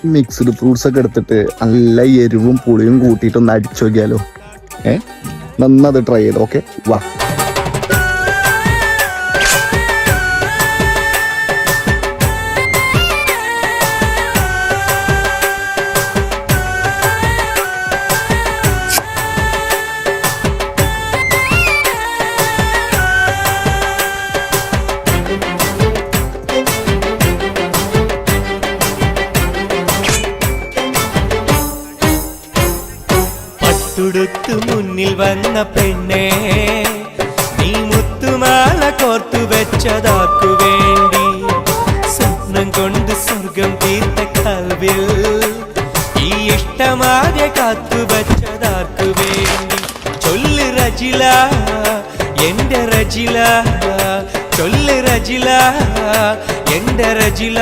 Mixed fruits ഒക്കെ എടുത്തിട്ട് നല്ല എരിവും പുളിയും കൂട്ടിയിട്ടൊന്ന് അടിച്ചു നോക്കിയാലോ. നന്നത് ട്രൈ ചെയ്ത്. ഓക്കെ, വാ. തുടുത്തു മുന്നിൽ വന്ന പെണ്ണേ, നീ മുത്തുമാല കോർത്തു വെച്ചതാക്കു വേണ്ടി, സ്വപ്നം കൊണ്ട് സ്വർഗം തീർത്ത കൽവിൽ ഈ ഇഷ്ടമാകെ കാത്തു വെച്ചതാക്കു വേണ്ടി. ചൊല്ല് റജില, എന്റെ റജില, ചൊല്ല് റജില, എന്റെ റജില.